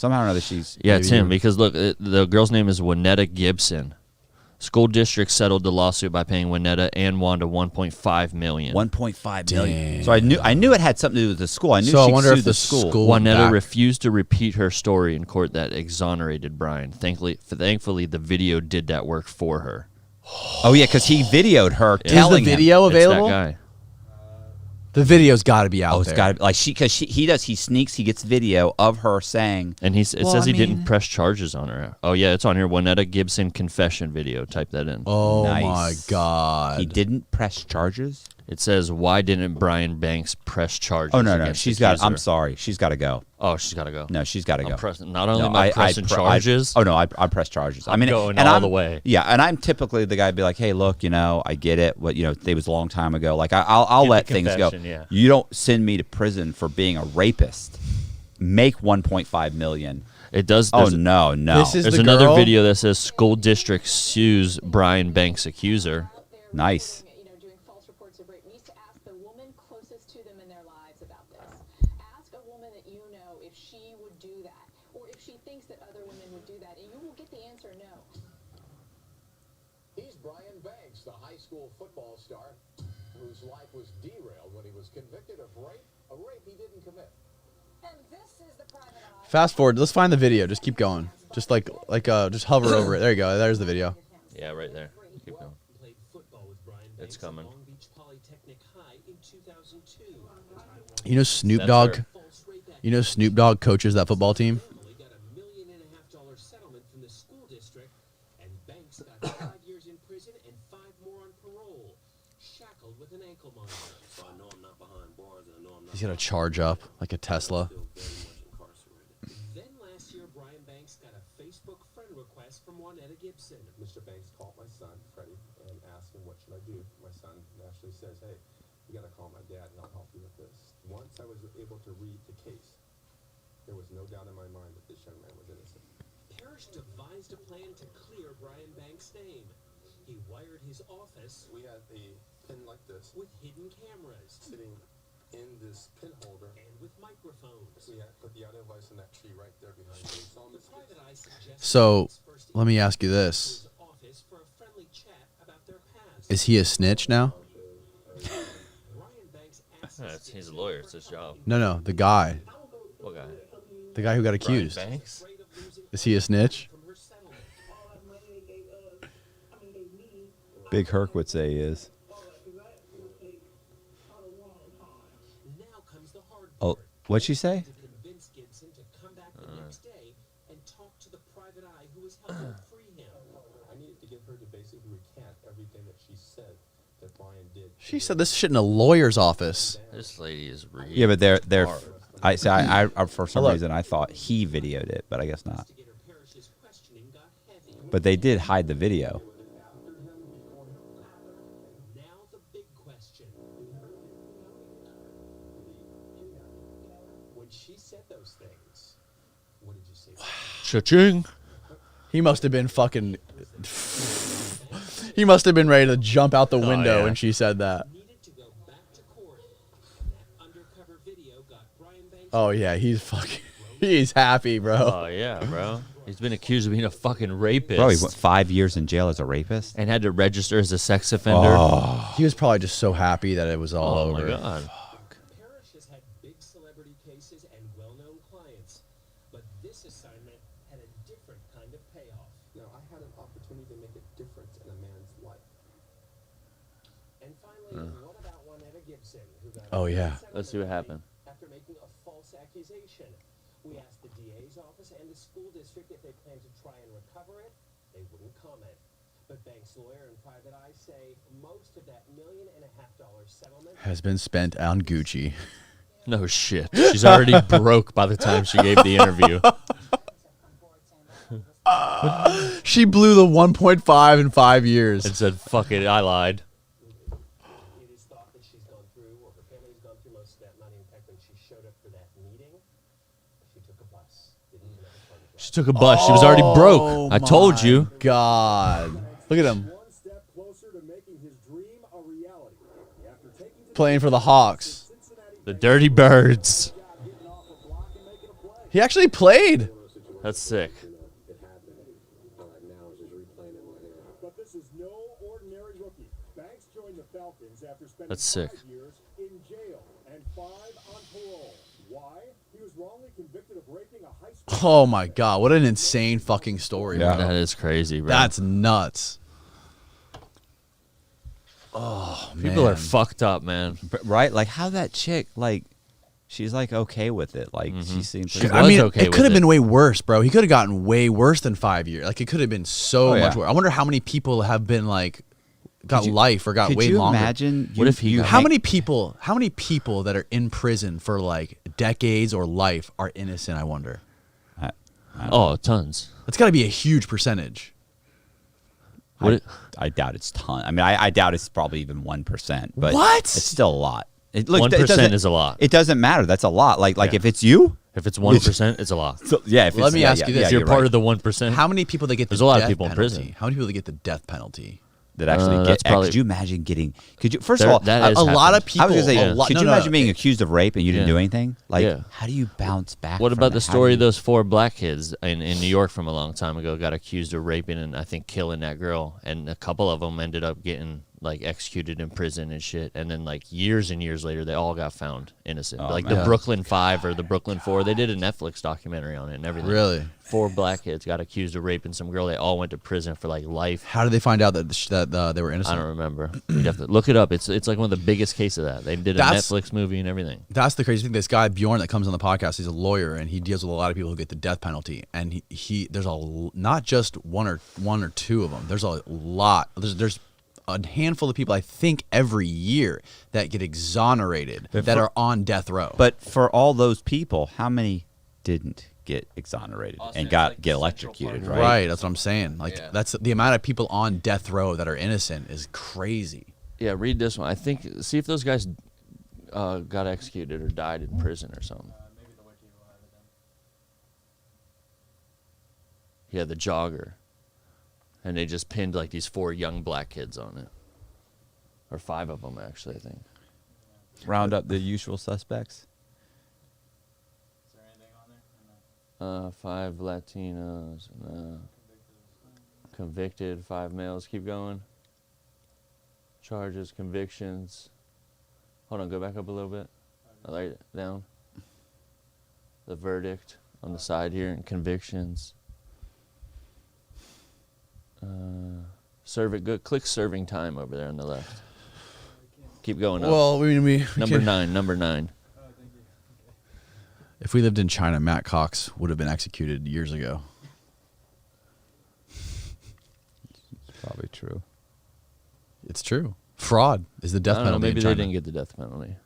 Somehow or another, she's... Yeah, it's him, because look, the girl's name is Winetta Gibson. School district settled the lawsuit by paying Winetta and Wanda $1.5 million. $1.5 million. So I knew it had something to do with the school. I knew so she I wonder sued if the school. Winetta refused to repeat her story in court that exonerated Brian. Thankfully, the video did that work for her. Oh yeah, because he videoed her telling the video him. available? It's that guy. The video's got to be out Oh, there. it's got to be like he sneaks. He gets video of her saying, And it says he didn't press charges on her. Oh yeah, it's on here. Winetta Gibson confession video. Type that in. Oh Nice. my God. he didn't press charges. It says, why didn't Brian Banks press charges? Oh no, against she's the got. accuser? I'm sorry, she's got to go. Oh, she's got to go. No, she's got to go. Not only am I pressing charges. I press charges. I'm going all the way. Yeah, and I'm typically the guy to be like, hey, look, I get it. What it was a long time ago. Like I'll let things go. Yeah. You don't send me to prison for being a rapist. Make $1.5 million. It does. Oh no. There's another video that says school district sues Brian Banks accuser. Nice. Doing false reports of rape needs to ask the woman closest to them in their lives about this. Ask a woman that you know if she would do that, or if she thinks that other women would do that, and you will get the answer no. He's Brian Banks, the high school football star whose life was derailed when he was convicted of rape, a rape he didn't commit. And this is the private eye. Fast forward. Let's find the video. Just keep going. Just just hover over it. There you go. There's the video. Yeah, right there. Keep going. Played football with Brian It's Banks at coming. Long Beach Polytechnic High in 2002. You know Snoop That's Dogg. her. False rape act. You know Snoop Dogg coaches that football team. Family got $1.5 million settlement from the school district, and Banks got 5 years in prison and 5 more on parole, shackled with an ankle monitor. So I know I'm not behind bars, and I know I'm not. He's gonna charge up like a Tesla. Still very much incarcerated. Then last year, Brian Banks got a Facebook friend request from Winetta Gibson. Mr. Banks called my son, Freddie, and asked him, what should I do? My son naturally says, hey, you got to call my dad and I'll help you with this. Once I was able to read the case, there was no doubt in my mind that this young man was innocent. Parrish devised a plan to clear Brian Banks' name. He wired his office We had a pin like this with hidden cameras sitting in this pin holder. and with microphones. We had put the audio device in that tree right there behind me. So The private eye suggested So, Banks first let me ask you invite this. his office for a friendly chat about their past. Is he a snitch now? Brian Banks asked He's a lawyer. It's his job. No, the guy. What guy? The guy who got Brian accused. Banks? afraid of losing Is he a snitch? from her settlement. Big Herc would say he is. Now comes the hard Oh, part. what'd she say? To convince Gibson to come back the next day and talk to the private eye who was helping free him. I needed to get her to basically recant everything that she said that Brian did. She said this shit in a lawyer's office. This lady is really. Yeah, but they're. hard. I for some Look. reason I thought he videoed it, but I guess not. Investigator Parrish's questioning got heavy. But they did hide the video. Now the big question. When she said those things, what did you say? Cha-ching. He must have been fucking. He must have been ready to jump out the window yeah. when she said that. Needed to go back to court, and that undercover video got Brian Banks. Oh yeah, he's fucking. He's happy, bro. Oh yeah, bro. He's been accused of being a fucking rapist. Bro, he went 5 years in jail as a rapist. and had to register as a sex offender. He was probably just so happy that it was all Oh over. my god. Parrish has had big celebrity cases and well-known clients, but this assignment had a different kind of payoff. Now, I had an opportunity to make a difference in a man's life. And finally, what about Winetta Gibson, who got Oh, yeah. Let's see what happened. after making a false accusation? We asked the DA's office and the school district if they plan to try and recover it. They wouldn't comment. But Banks' lawyer and private eye say most of that $1.5 million settlement Has been spent on Gucci. No shit. She's already broke by the time she gave the interview. She blew the 1.5 in 5 years. And said, fuck it, I lied. it is thought that she's gone through, or her family's gone through most of that money. In fact, when she showed up for that meeting, she took a bus. Didn't even have a car to drive. She took a bus. She was already broke. I told you. God. Look at him. One step closer to making his dream a reality. After taking the Playing for the Hawks. The Dirty Birds. He actually played. That's sick. It happened. Now it's just replaying in my head. But this is no ordinary rookie. Banks joined the Falcons after spending That's sick. 5 years in jail and 5 on parole. Why? He was wrongly convicted of raping a high school. Oh my god, what an insane fucking story, Yeah. bro. That is crazy, bro. That's nuts. Oh man. People are fucked up, man. Right? Like how that chick, like, she's like okay with it. Like she seems. She pretty- I was mean, okay it with could have it. been way worse, bro. He could have gotten way worse than 5 years. Like it could have been so Oh, yeah. much worse. I wonder how many people have been like got you- life or got Could way you longer. imagine? What if he got- How many people that are in prison for like decades or life are innocent, I wonder. Oh, tons. That's got to be a huge percentage. I doubt it's ton. I mean, I doubt it's probably even 1%. But What? It's still a lot. Look, 1% is a lot. It doesn't matter. That's a lot. Like Yeah. if it's you, If it's 1%, it's a lot. so, yeah. If Let it's, me yeah, ask yeah, you this. yeah, If you're part right. of the 1%, How many people that get the There's a lot of death people in penalty? prison. How many people that get the death penalty? that actually get. that's probably- Could you imagine getting? Could you? First There- of all, that is A lot of happened. people. I was gonna say, a lot- could no, you no, imagine being accused of rape and you didn't Yeah. do anything? Like, Yeah. how do you bounce back? What from about that? the How story do of you- those 4 black kids in New York from a long time ago got accused of raping and I think killing that girl, and a couple of them ended up getting like executed in prison and shit, and then like years and years later they all got found innocent. Like man. the Brooklyn 5 or the Brooklyn 4, they did a Netflix documentary on it and everything. Really? 4 black kids got accused of raping some girl. They all went to prison for like life. How did they find out that they were I innocent? don't remember. You'd have to look it up. It's like one of the biggest cases of that. They did a That's- Netflix movie and everything. That's the crazy thing. This guy Bjorn that comes on the podcast, he's a lawyer and he deals with a lot of people who get the death penalty. And he there's not just one or two of them. There's a lot. There's a handful of people I think every year that get exonerated that are on death row. But for all those people, how many didn't get exonerated and get electrocuted? Right. right, that's what I'm saying. Like that's the amount of people on death row that are innocent is crazy. Yeah, read this one. I think see if those guys got executed or died in prison or something. Yeah, the jogger. And they just pinned like these 4 young black kids on it. Or 5 of them actually, I think. Round up the usual suspects. 5 Latinos, convicted, 5 males. Keep going. Charges, convictions. Hold on, go back up a little bit. I like it down. The verdict on the side here and convictions. Serve it good. Click serving time over there on the left. Keep going up. Well, we Number 9. If we lived in China, Matt Cox would have been executed years ago. Probably true. It's true. Fraud is the death I don't know, penalty. maybe in they China. didn't get the death penalty.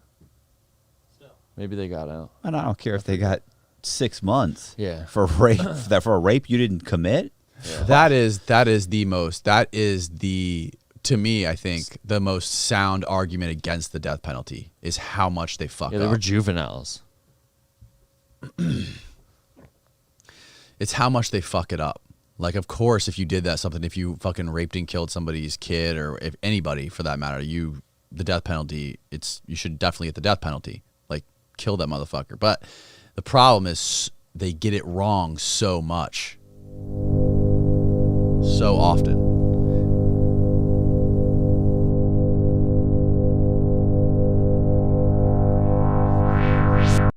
Maybe they got out. And I don't care if they got 6 months. Yeah. For rape. That for a rape you didn't commit. That is to me, I think the most sound argument against the death penalty is how much they fuck Yeah, they up. were juveniles. It's how much they fuck it up. Like, of course, if you did that, if you fucking raped and killed somebody's kid, or if anybody for that matter, the death penalty, you should definitely get the death penalty. Like, kill that motherfucker. But the problem is they get it wrong so much. So often.